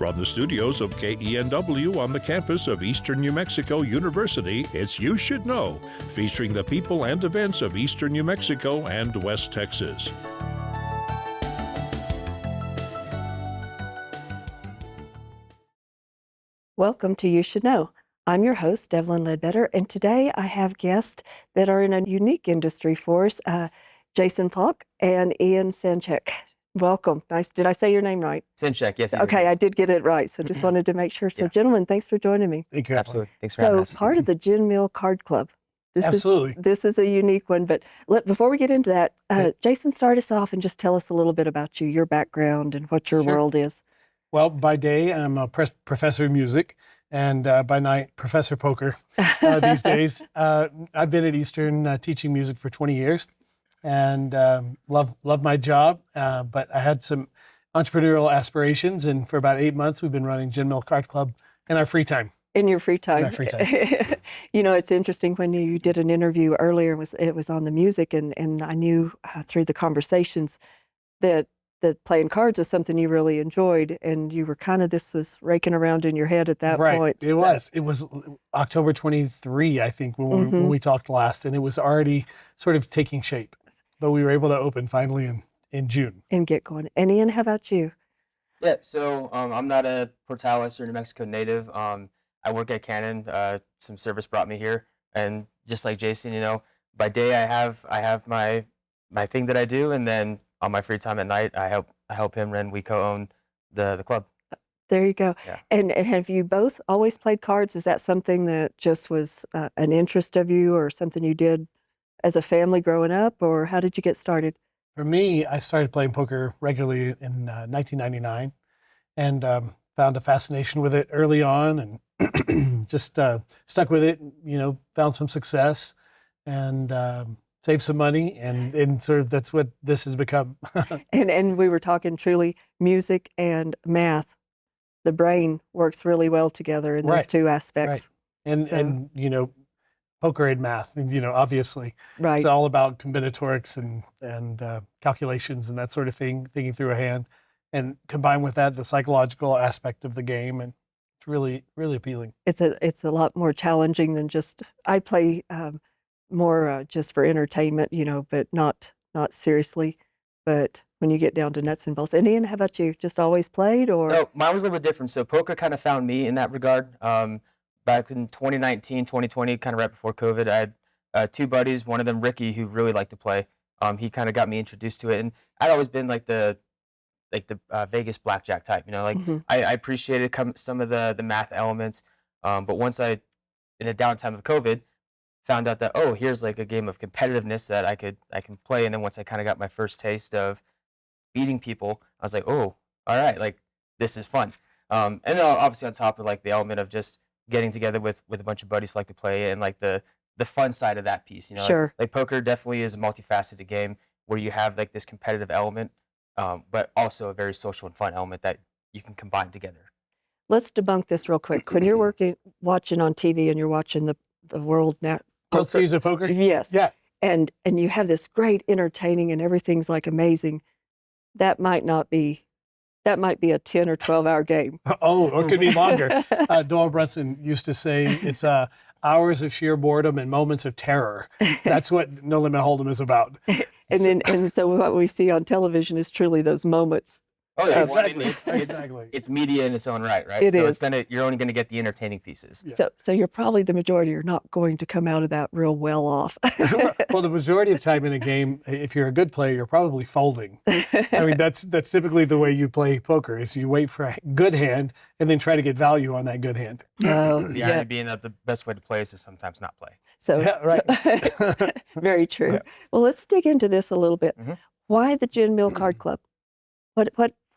From the studios of KENW on the campus of Eastern New Mexico University, it's You Should Know, featuring the people and events of Eastern New Mexico and West Texas. Welcome to You Should Know. I'm your host, Evelyn Ledbetter, and today I have guests that are in a unique industry for us, Jason Paulk and Ian Sinchak. Welcome. Nice. Did I say your name right? Sinchak, yes. Okay, I did get it right, so just wanted to make sure. So, gentlemen, thanks for joining me. Thank you. Absolutely. Thanks for having us. So, part of the Gin Mill Card Club. Absolutely. This is a unique one, but before we get into that, Jason, start us off and just tell us a little bit about you, your background, and what your world is. Well, by day, I'm a professor of music, and by night, professor poker these days. I've been at Eastern teaching music for 20 years, and love my job, but I had some entrepreneurial aspirations, and for about 8 months, we've been running Gin Mill Card Club in our free time. In your free time. In our free time. You know, it's interesting when you did an interview earlier, it was on the music, and I knew through the conversations that playing cards was something you really enjoyed, and you were this was raking around in your head at that point. It was October 23, I think, when we talked last, and it was already sort of taking shape. But we were able to open finally in June. And get going. And Ian, how about you? Yeah, so I'm not a Portales or New Mexico native. I work at Canon. Some service brought me here, and just like Jason, you know, by day I have my thing that I do, and then on my free time at night, I help him, and we co-own the club. There you go. Yeah. And have you both always played cards? Is that something that just was an interest of you, or something you did as a family growing up, or how did you get started? For me, I started playing poker regularly in 1999, and found a fascination with it early on, and just stuck with it. You know, found some success, and saved some money, and sort of that's what this has become. and we were talking truly music and math. The brain works really well together in those two aspects. Right. And you know, poker and math, you know, obviously. Right. It's all about combinatorics and calculations and that sort of thing, thinking through a hand. And combined with that, the psychological aspect of the game, and it's really, really appealing. It's a lot more challenging than just, I play more just for entertainment, you know, but not seriously. But when you get down to nuts and bolts. And Ian, how about you? Just always played, or? No, mine was a little bit different. So poker kind of found me in that regard. Back in 2019, 2020, kind of right before COVID, I had two buddies, one of them Ricky, who really liked to play. He kind of got me introduced to it, and I'd always been like the Vegas blackjack type, you know, like I appreciated some of the math elements, but once in the downtime of COVID, found out that, oh, here's like a game of competitiveness that I can play, and then once I kind of got my first taste of beating people, I was like, oh, all right, like this is fun, and then obviously on top of like the element of just getting together with a bunch of buddies who like to play, and like the fun side of that piece, you know. Sure. Like poker definitely is a multifaceted game where you have like this competitive element, but also a very social and fun element that you can combine together. Let's debunk this real quick. When you're watching on TV and you're watching the World Series of Poker? Yes. Yeah. And you have this great entertaining and everything's like amazing. That might be a 10 or 12 hour game. Oh, or it could be longer. Doyle Brunson used to say it's hours of sheer boredom and moments of terror. That's what No Limit Hold'em is about. And so what we see on television is truly those moments. Oh yeah, exactly. It's media in its own right? It is. You're only going to get the entertaining pieces. Yeah. So you're probably the majority are not going to come out of that real well off. Well, the majority of time in a game, if you're a good player, you're probably folding. I mean, that's typically the way you play poker, is you wait for a good hand and then try to get value on that good hand. The irony being that the best way to play is to sometimes not play. So, very true. Yeah. Well, let's dig into this a little bit. Why the Gin Mill Card Club?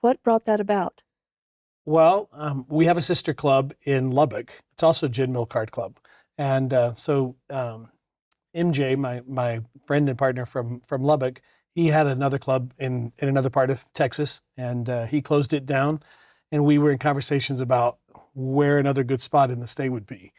What brought that about? Well, we have a sister club in Lubbock. It's also Gin Mill Card Club. And so MJ, my friend and partner from Lubbock, he had another club in another part of Texas, and he closed it down. And we were in conversations about where another good spot in the state would be.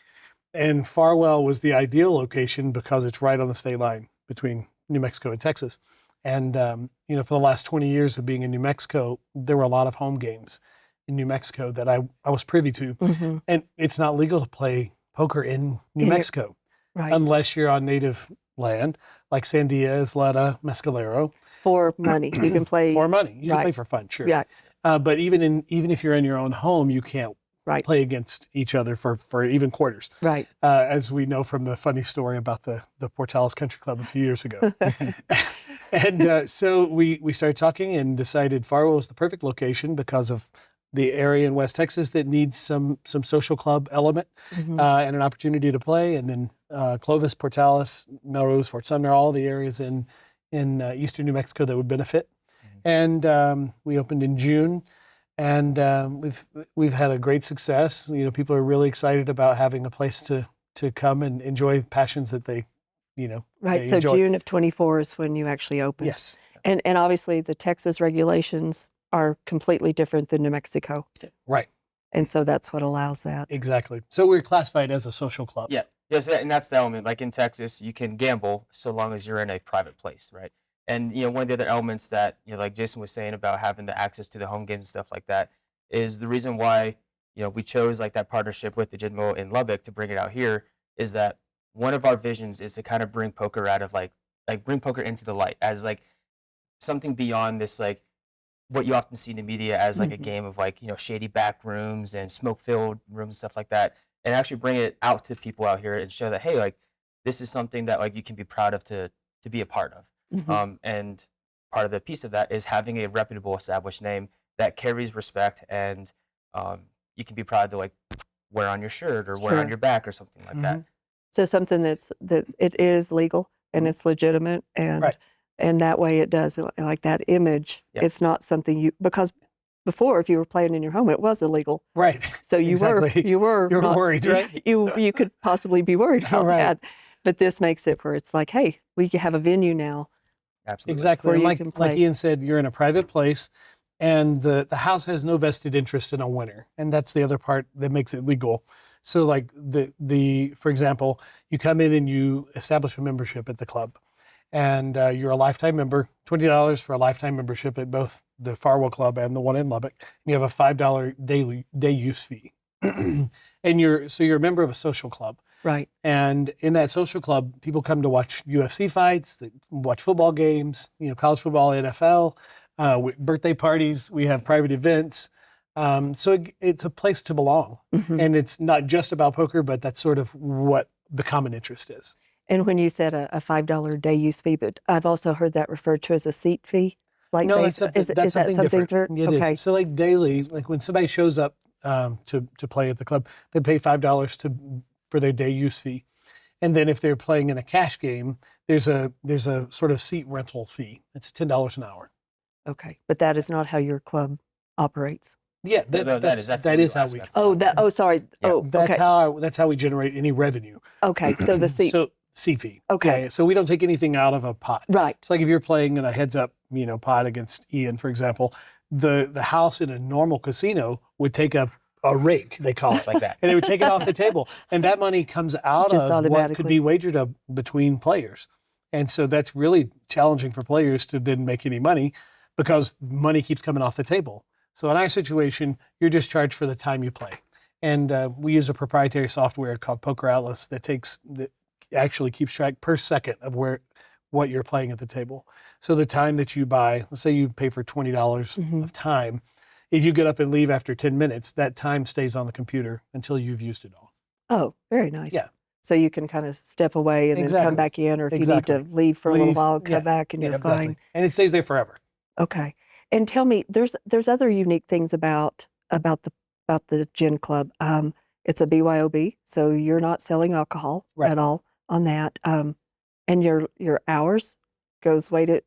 And Farwell was the ideal location because it's right on the state line between New Mexico and Texas. And, for the last 20 years of being in New Mexico, there were a lot of home games. in New Mexico that I was privy to. Mhm. And it's not legal to play poker in New In your- Mexico Right. unless you're on native land, like Sandia, Isleta, Mescalero. For money. You can play. For money. You can Right. play for fun, sure. Yeah. But even if you're in your own home, you can't Right. play against each other for even quarters. Right. As we know from the funny story about the Portales Country Club a few years ago. And so we started talking and decided Farwell was the perfect location because of the area in West Texas that needs some social club element Mhm. and an opportunity to play. And then Clovis, Portales, Melrose, Fort Sumner, all the areas in eastern New Mexico that would benefit. And we opened in June. And we've had a great success. You know, people are really excited about having a place to come and enjoy passions that they, Right. they So enjoy. June of 24 is when you actually open. Yes, And obviously the Texas regulations are completely different than New Mexico. right, And so that's what allows that. exactly. So we're classified as a social club. Yeah, yes, and that's the element. Like in Texas, you can gamble so long as you're in a private place, right? And one of the other elements that like Jason was saying about having the access to the home games and stuff like that is the reason why we chose like that partnership with the Gin Mill in Lubbock to bring it out here. Is that one of our visions is to kind of bring poker out of like bring poker into the light as like something beyond this like what you often see in the media as like a Mhm. game of like shady back rooms and smoke filled rooms and stuff like that, and actually bring it out to people out here and show that hey, like this is something that like you can be proud of to be a part of. Mhm. And part of the piece of that is having a reputable established name that carries respect, and you can be proud to like wear on your shirt or wear on Sure. your back or something like that. So something that it is legal and Mhm. it's legitimate Right. and that way it does like that image. Yep. It's not something because before if you were playing in your home it was illegal. Right. So you Exactly. were You're not- worried, right? You could possibly be worried about Right. that. But this makes it where it's like, hey, we have a venue now. Absolutely. Exactly. Where And you like can like play. Ian said, you're in a private place, and the house has no vested interest in a winner, and that's the other part that makes it legal. So like the for example, you come in and you establish a membership at the club, and you're a lifetime member, $20 for a lifetime membership at both the Farwell Club and the one in Lubbock. And you have a $5 day use fee, and you're a member of a social club. Right. And in that social club, people come to watch UFC fights, they watch football games, college football, NFL, birthday parties. We have private events. So it's a place to belong. Mhm. And it's not just about poker, but that's sort of what the common interest is. And when you said a $5 day use fee, but I've also heard that referred to as a seat fee. Like No, base- that's is that something different. It okay. is. So like daily, like when somebody shows up to play at the club, they pay $5 for their day use fee. And then if they're playing in a cash game, there's a sort of seat rental fee. It's $10 an hour. Okay. But that is not how your club operates. Yeah, No, that's the that is legal how we. Oh, sorry. Yeah. Oh, That's okay. that's how we generate any revenue. Okay. So the seat. So seat fee. Okay. Yeah, so we don't take anything out of a pot. Right. It's like if you're playing in a heads up, pot against Ian, for example, the house in a normal casino would take a rake, they call it, Like that. and they would take it off the table, and that money comes out Just of what could automatically. be wagered up between players, and so that's really challenging for players to then make any money because money keeps coming off the table. So in our situation, you're just charged for the time you play, and we use a proprietary software called Poker Atlas that actually keeps track per second of what you're playing at the table. So the time that you buy, let's say you pay for $20 Mhm. of time, if you get up and leave after 10 minutes, that time stays on the computer until you've used it all. Oh, very nice. Yeah. So you can kind of step away and then Exactly. come back in, or if you Exactly. need to leave for a little Leave, while, come yeah, back and Yeah, you're exactly. fine. And it stays there forever. Okay. And tell me, there's other unique things about the gin club. It's a BYOB, so you're not selling alcohol Right. at all on that. And your hours goes way to.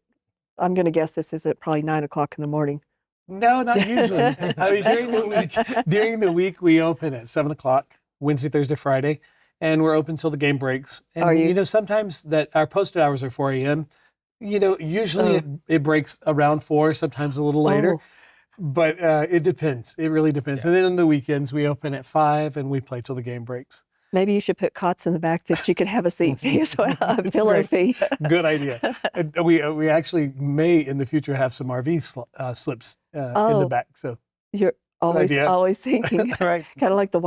I'm going to guess this is at probably 9:00 in the morning. No, not usually. I mean, during the week we open at 7:00, Wednesday, Thursday, Friday, and we're open till the game breaks. And Are you? Sometimes that our posted hours are 4 a.m. Usually it breaks around 4, sometimes a little later. Oh, But it depends. It really depends. Yeah. And then on the weekends, we open at 5 and we play till the game breaks. maybe you should put cots in the back that you could have a seat fee as well, a That's pillow great. fee. Good idea. And we actually may in the future have some RV slips in Oh. the back. So You're idea. always thinking. Right. Kind of like the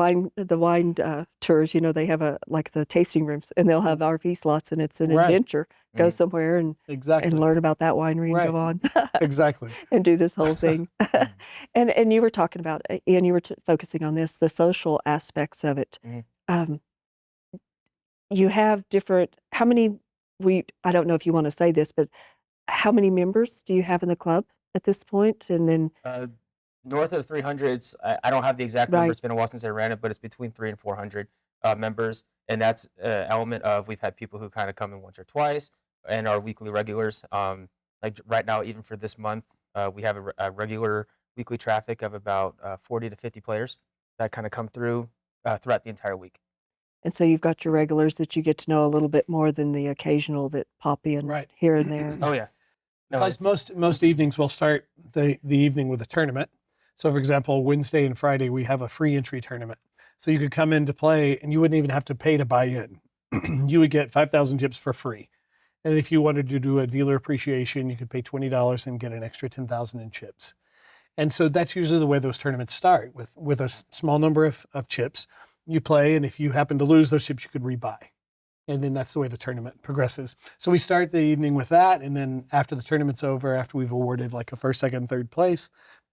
wine tours. You know, they have like the tasting rooms, and they'll have RV slots, and it's an Right. adventure. Go Mhm. somewhere and Exactly. learn about that winery and Right. go on Exactly. and do this whole thing. And you were talking about, Ian, you were focusing on this, the social aspects of it. Mhm. Um, you have different. How many? I don't know if you want to say this, but how many members do you have in the club at this point? And then, North of 300s. I don't have the exact number. right, It's been a while since I ran it, but it's between 300 and 400 members, and that's an element of we've had people who kind of come in once or twice and are weekly regulars. Like right now, even for this month, we have a regular weekly traffic of about 40 to 50 players that kind of come through throughout the entire week. and so you've got your regulars that you get to know a little bit more than the occasional that pop in Right. here and there. Oh yeah, no, Because it's, most evenings we'll start the evening with a tournament. So, for example, Wednesday and Friday we have a free entry tournament. So you could come in to play, and you wouldn't even have to pay to buy in. You would get 5,000 chips for free. And if you wanted to do a dealer appreciation, you could pay $20 and get an extra 10,000 in chips. And so that's usually the way those tournaments start, with a small number of chips. You play, and if you happen to lose those chips, you could rebuy. And then that's the way the tournament progresses. So we start the evening with that, and then after the tournament's over, after we've awarded like a first, second, third place,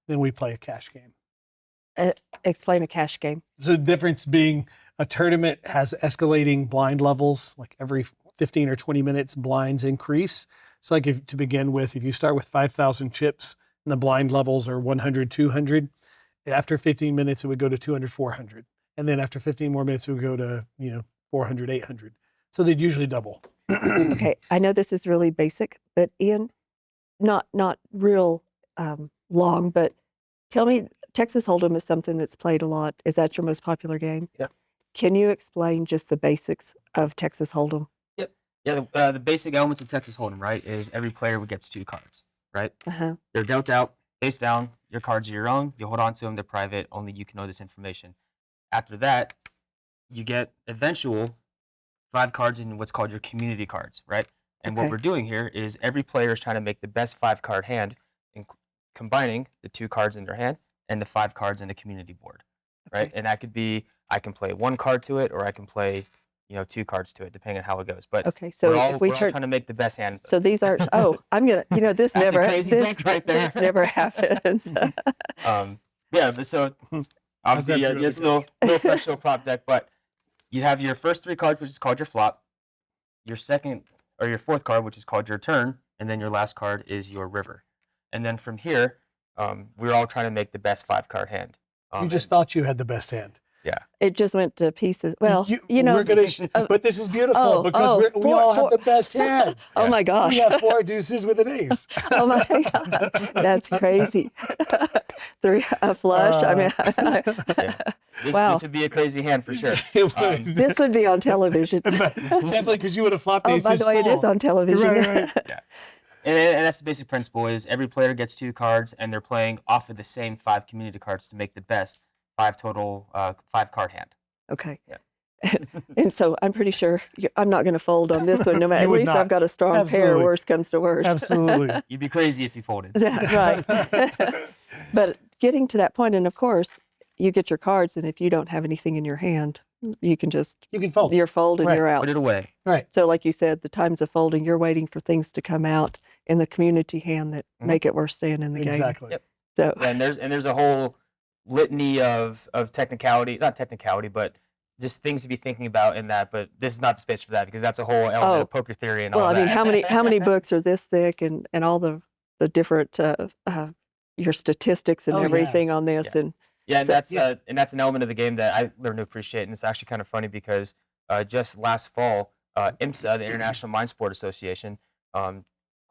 then we play a cash game. Explain a cash game. So the difference being a tournament has escalating blind levels, like every 15 or 20 minutes, blinds increase. So like to begin with, if you start with 5,000 chips and the blind levels are 100, 200, after 15 minutes, it would go to 200, 400. And then after 15 more minutes, it would go to, 400, 800. So they'd usually double. Okay, I know this is really basic, but Ian, not real long, but tell me, Texas Hold'em is something that's played a lot. Is that your most popular game? Yeah. Can you explain just the basics of Texas Hold'em? yep. Yeah, the basic elements of Texas Hold'em, right, is every player gets 2 cards, right? Uh-huh. They're dealt out face down. Your cards are your own. You hold on to them. They're private. Only you can know this information. After that, you get eventual 5 cards in what's called your community cards, right? And Okay. what we're doing here is every player is trying to make the best 5-card hand, combining the 2 cards in their hand and the 5 cards in the community board, right? Okay. And that could be, I can play 1 card to it, or I can play, 2 cards to it, depending on how it goes. But Okay, so we're all, if we we're all turn, trying to make the best hand. so these are, I'm gonna, this That's a never, crazy this, deck right there. this never happens. Yeah, but so obviously, That's it's a really little special prop deck, but you have your first 3 cards, which is called your flop, your second or your 4th card, which is called your turn, and then your last card is your river. And then from here, we're all trying to make the best 5-card hand. You just thought you had the best hand. Yeah. It just went to pieces. Well, we're gonna, but this is beautiful because we all have the best hand. Oh my gosh. We have 4 deuces with an ace. Oh my God, that's crazy. 3 a flush. I mean, Yeah. Wow. This would be a crazy hand for sure. this would be on television. Definitely, because you would have flopped Oh, aces by the way, it is full. on television. Right. Yeah. And that's the basic principle is every player gets 2 cards, and they're playing off of the same 5 community cards to make the best 5 total 5-card hand. Okay. Yeah. And so I'm pretty sure I'm not going to fold on this one. No matter, You at would least not. I've got a strong pair. Absolutely. Worst comes to worst. Absolutely. You'd be crazy if you folded. That's right. But getting to that point, and of course, you get your cards, and if you don't have anything in your hand, you can just You can fold. you're fold and Right. you're out. Put it away. Right. So, like you said, the times of folding, you're waiting for things to come out in the community hand that Mhm. make it worth staying in the game. Exactly. Yep. So, Yeah, and there's a whole litany of technicality, not technicality, but just things to be thinking about in that. But this is not the space for that because that's a whole element Oh. of poker theory and well, all I that. mean, how many books are this thick, and all the different your statistics and Oh, yeah. everything on this, Yeah. and Yeah, and So- that's an element of the game that I learned to appreciate, and it's actually kind of funny because just last fall, IMSA, the International Mind Sport Association,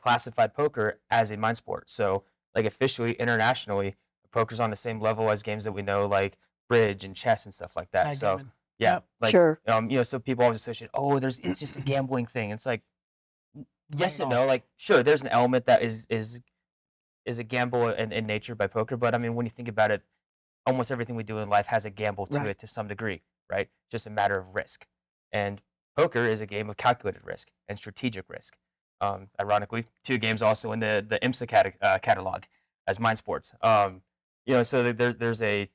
classified poker as a mind sport. So, like officially, internationally, poker's on the same level as games that we know, like bridge and chess and stuff like that. So, Backgammon. yeah, Yep. like Sure. So people always associate, it's just a gambling thing. It's like, yes at and all. no. Like, sure, there's an element that is a gamble in nature by poker, but I mean, when you think about it, almost everything we do in life has a gamble to Right. it to some degree, right? Just a matter of risk. And poker is a game of calculated risk and strategic risk. Ironically, 2 games also in the IMSA catalog as mind sports. So there's a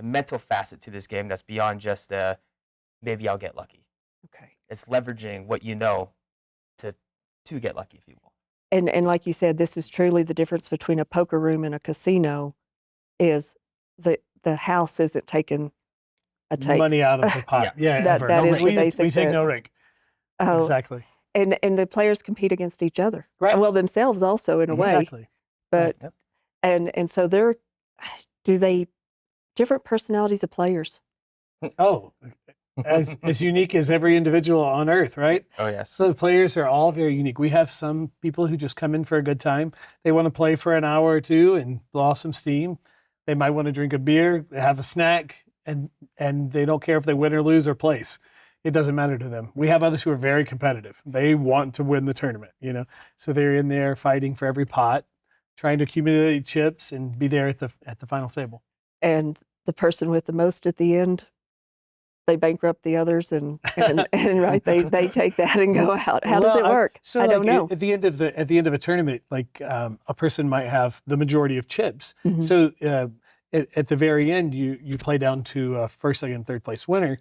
mental facet to this game that's beyond just maybe I'll get lucky. Okay. It's leveraging what you know to get lucky, if you will. And like you said, this is truly the difference between a poker room and a casino is the house isn't taking a take. Money out of the pot. Yeah, That- ever. that No, is the we basic take no gist. rake. Oh, Exactly. and the players compete against each other. Right. Well, themselves also in a way. Exactly. But Yep. and so different personalities of players. Oh, as unique as every individual on earth, right? Oh yes. So the players are all very unique. We have some people who just come in for a good time. They want to play for an hour or two and blow off some steam. They might want to drink a beer, have a snack, and they don't care if they win or lose or place. It doesn't matter to them. We have others who are very competitive. They want to win the tournament, So they're in there fighting for every pot, trying to accumulate chips and be there at the final table. And the person with the most at the end, they bankrupt the others and right, they take that and go out. How does it work? So I don't know. At the end of a tournament, a person might have the majority of chips. Mhm. So at the very end, you play down to first, second, third place winner.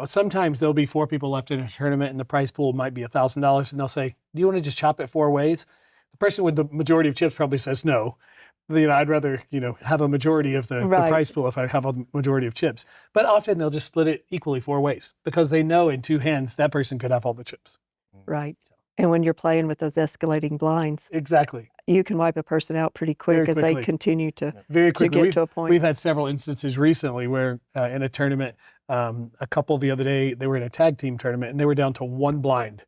Sometimes there'll be 4 people left in a tournament, and the prize pool might be $1,000, and they'll say, "Do you want to just chop it 4 ways?" The person with the majority of chips probably says no. I'd rather have a majority of the Right. prize pool if I have a majority of chips. But often they'll just split it equally 4 ways because they know in 2 hands that person could have all the chips. Right. And when you're playing with those escalating blinds, Exactly. you can wipe a person out pretty quick Very as they quickly. continue to Very quickly. get to a point. We've had several instances recently where in a tournament, a couple the other day, they were in a tag team tournament and they were down to 1 blind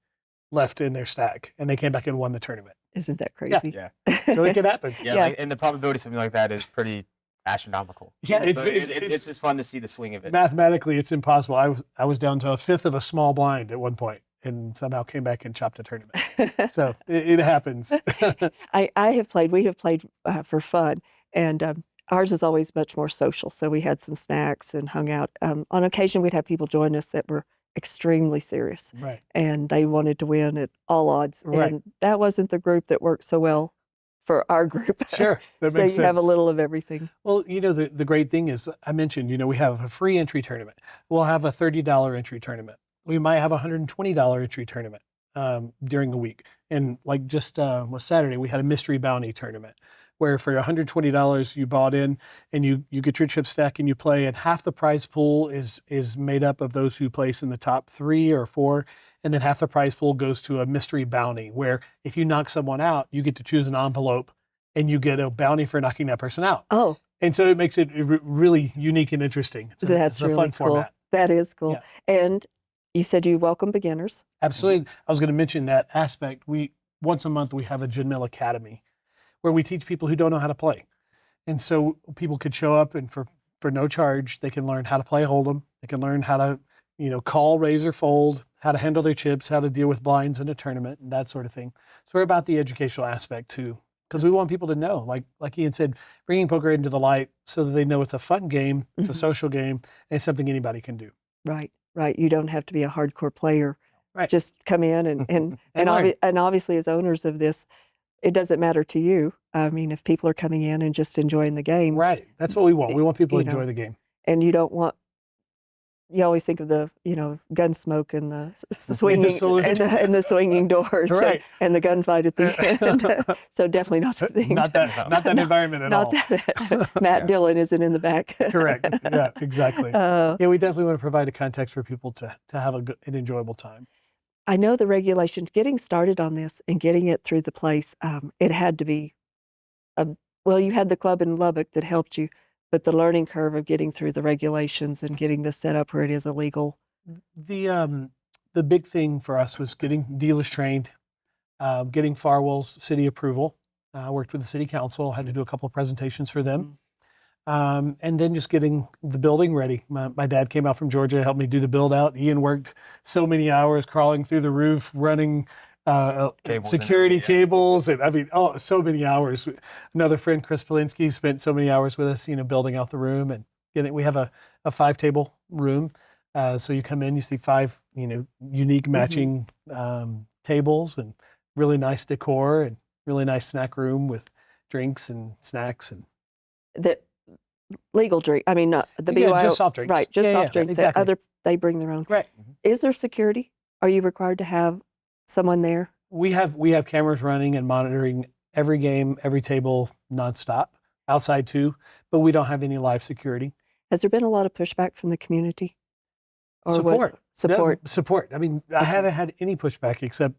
left in their stack, and they came back and won the tournament. Isn't that crazy? Yeah. So it could happen. Yeah. Yeah. And the probability of something like that is pretty astronomical. Yeah, So it's just fun to see the swing of it. Mathematically, it's impossible. I was down to a fifth of a small blind at one point, and somehow came back and chopped a tournament. So it happens. We have played for fun, and ours was always much more social. So we had some snacks and hung out. On occasion, we'd have people join us that were extremely serious, Right. and they wanted to win at all odds. Right. And that wasn't the group that worked so well for our group. Sure, that So makes you have a sense. little of everything. Well, the great thing is, I mentioned, we have a free entry tournament. We'll have a $30 entry tournament. We might have a $120 entry tournament during the week. And like just was Saturday, we had a mystery bounty tournament where for $120 you bought in and you get your chip stack and you play, and half the prize pool is made up of those who place in the top 3 or 4, and then half the prize pool goes to a mystery bounty where if you knock someone out, you get to choose an envelope and you get a bounty for knocking that person out. Oh, And so it makes it really unique and interesting. that's it's a really fun cool. format. That is cool. Yeah. And you said you welcome beginners. Absolutely. I was going to mention that aspect. Once a month we have a Gin Mill Academy where we teach people who don't know how to play. And so people could show up and for no charge, they can learn how to play Hold'em. They can learn how to, call, raise, or fold, how to handle their chips, how to deal with blinds in a tournament, and that sort of thing. So we're about the educational aspect too, because we want people to know, like Ian said, bringing poker into the light so that they know it's a fun game, it's a Mhm. social game, and it's something anybody can do. Right. You don't have to be a hardcore player. Right. Just come in and And and, learn. and obviously as owners of this, it doesn't matter to you. I mean, if people are coming in and just enjoying the game, Right. That's what we want. We want people to You enjoy know, the game. and you don't want. You always think of the gun smoke and the swinging saloon. and the swinging doors Right. and the gunfight at the end. So definitely not the thing. Not that environment at Not all. that Matt Yeah. Dillon isn't in the back. Correct. Yeah, exactly. Uh, Yeah, we definitely want to provide a context for people to have an enjoyable time. I know the regulations, getting started on this and getting it through the place, it had to be, well, you had the club in Lubbock that helped you, but the learning curve of getting through the regulations and getting this set up where it is illegal. The big thing for us was getting dealers trained, getting Farwell's city approval. I worked with the city council, had to do a couple of presentations for them. And then just getting the building ready. My dad came out from Georgia to help me do the build out. Ian worked so many hours crawling through the roof, running Cables security and- yeah. cables, and so many hours. Another friend, Chris Polinsky, spent so many hours with us, building out the room. And we have a 5-table room. So you come in, you see 5, unique matching tables and really nice decor and really nice snack room with drinks and snacks. And That legal drink. I mean, not the Yeah, BYO. just soft drinks. Right, just Yeah, soft yeah, drinks. exactly. They bring their own. Right. Is there security? Are you required to have someone there? We have cameras running and monitoring every game, every table, nonstop. Outside too, but we don't have any live security. Has there been a lot of pushback from the community? Or Support. Support. No, support. I mean, I haven't had any pushback except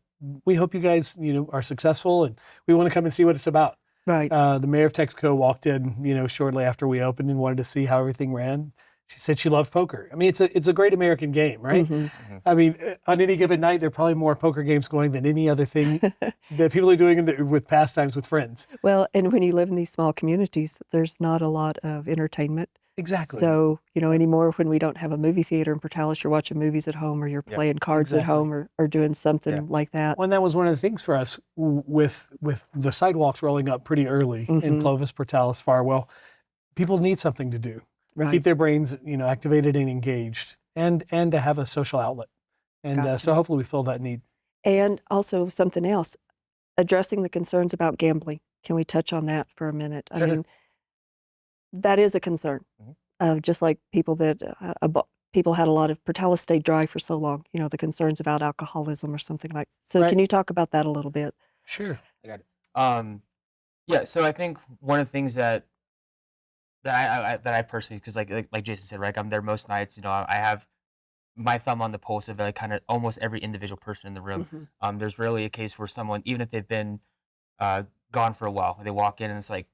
we hope you guys, are successful and we want to come and see what it's about. Right. The mayor of Texaco walked in, shortly after we opened and wanted to see how everything ran. She said she loved poker. I mean, it's a great American game, right? Mm-hmm. I mean, on any given night, there are probably more poker games going than any other thing that people are doing with pastimes with friends. Well, and when you live in these small communities, there's not a lot of entertainment. Exactly. So, anymore when we don't have a movie theater in Portales, you're watching movies at home or you're playing cards at home or doing something like that. Well, and that was one of the things for us with the sidewalks rolling up pretty early in Clovis, Portales, Farwell. People need something to do. Right. Keep their brains, activated and engaged, and to have a social outlet. And so hopefully we fill that need. And also something else, addressing the concerns about gambling. Can we touch on that for a minute? Sure. I mean, that is a concern. Just like people that people had a lot of Portales stayed dry for so long. The concerns about alcoholism or something like. So Right. can you talk about that a little bit? Sure. I got it. Yeah. So I think one of the things that I personally, because like Jason said, right, I'm there most nights. I have my thumb on the pulse of like kind of almost every individual person in the room. There's rarely a case where someone, even if they've been gone for a while, they walk in and it's like,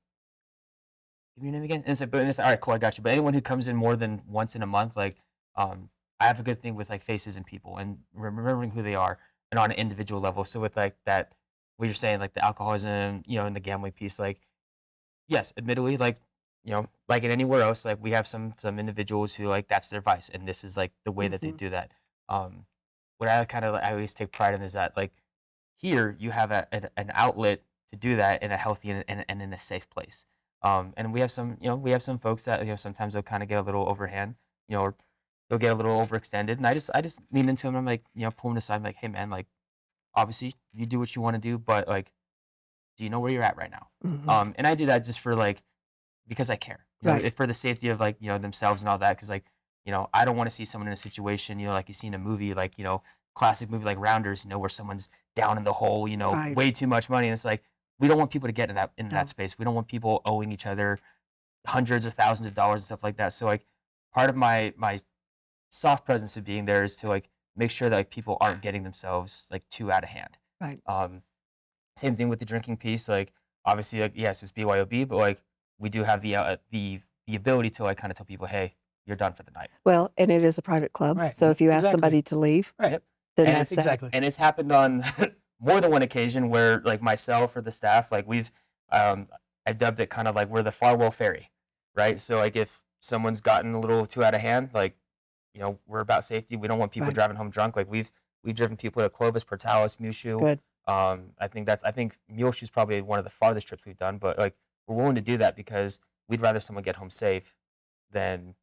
give me your name again. And it's like, all right, cool, I got you. But anyone who comes in more than once in a month, like, I have a good thing with like faces and people and remembering who they are and on an individual level. So with like that, what you're saying, like the alcoholism, and the gambling piece, like, yes, admittedly, like, like in anywhere else, like we have some individuals who like that's their vice, and this is like the way that they do that. What I always take pride in is that like here you have an outlet to do that in a healthy and in a safe place. And we have some folks that sometimes they'll kind of get a little overhand, or they'll get a little overextended, and I just lean into them. I'm like, pull them aside, I'm like, hey man, like obviously you do what you want to do, but like, do you know where you're at right now? And I do that just for like because I care, for the safety of like themselves and all that. Because like I don't want to see someone in a situation like you see in a movie like classic movie like Rounders, where someone's down in the hole, Right. way too much money, and it's like we don't want people to get in that space. We don't want people owing each other hundreds of thousands of dollars and stuff like that. So like part of my soft presence of being there is to like make sure that like people aren't getting themselves like too out of hand. Right. Same thing with the drinking piece. Like obviously, like yes, it's BYOB, but like we do have the ability to like kind of tell people, hey, you're done for the night. Well, and it is a private club. Right. So if you ask Exactly. somebody to leave, Right. then And that's that. Exactly. And it's happened on more than one occasion where like myself or the staff, like I dubbed it kind of like we're the Farwell Ferry, right? So like if someone's gotten a little too out of hand, like we're about safety. We don't want people Right. driving home drunk. Like we've driven people to Clovis, Portales, Muleshoe. Good. I think Muleshoe is probably one of the farthest trips we've done, but like we're willing to do that because we'd rather someone get home safe than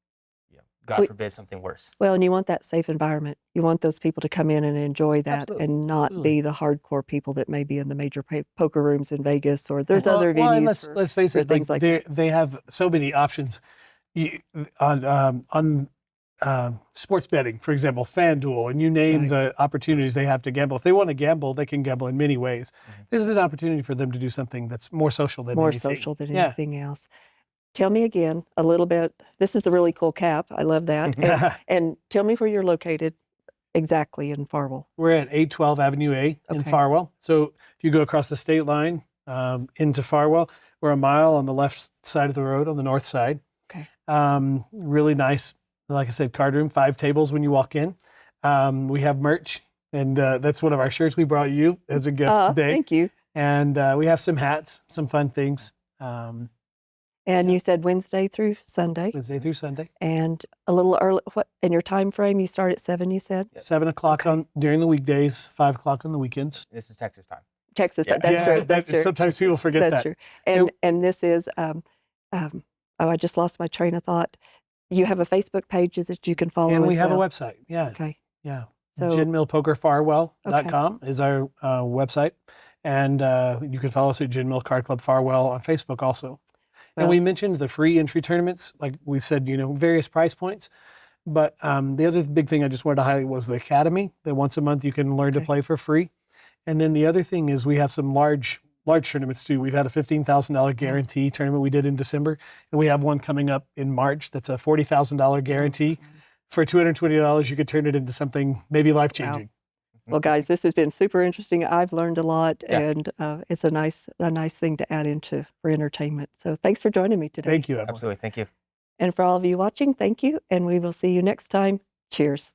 God forbid something worse. Well, and you want that safe environment. You want those people to come in and enjoy that Absolutely. and not Absolutely. be the hardcore people that may be in the major poker rooms in Vegas or there's other Well, and venues. let's face for it, things like that. they have so many options on sports betting, for example, FanDuel, and you name Right. the opportunities they have to gamble. If they want to gamble, they can gamble in many ways. This is an opportunity for them to do something that's more social than More anything. social than Yeah. anything else. Tell me again a little bit. This is a really cool cap. I love that. And tell me where you're located exactly in Farwell. We're at 812 Avenue A in Okay. Farwell. So if you go across the state line into Farwell, we're a mile on the left side of the road on the north side. Okay. Really nice, like I said, card room, 5 tables when you walk in. We have merch, and that's one of our shirts we brought you as a gift today. Thank you. And we have some hats, some fun things, And you said Wednesday through Sunday Wednesday through Sunday. and a little early. What in your time frame? You start at 7, you said? 7 o'clock Okay. on during the weekdays, 5 o'clock on the weekends. This is Texas time. Texas. Yeah. That's true. That's true. Sometimes people forget That's that. true. And this is, I just lost my train of thought. You have a Facebook page that you can follow And we as have well. a website. Yeah. Okay. Yeah. So- GinMillPokerFarwell.com is our website. And you can follow us at Gin Mill Card Club Farwell on Facebook also. And we mentioned the free entry tournaments, like we said, various price points. But the other big thing I just wanted to highlight was the academy. That once a month you can learn to play for free. And then the other thing is we have some large tournaments too. We've had a $15,000 guarantee tournament we did in December, and we have one coming up in March. That's a $40,000 guarantee. For $220, you could turn it into something maybe life-changing. Wow. Well, guys, this has been super interesting. I've learned a lot, and it's a nice thing to add into for entertainment. So thanks for joining me today. Thank you, Evelyn. Absolutely. Thank you. And for all of you watching, thank you, and we will see you next time. Cheers.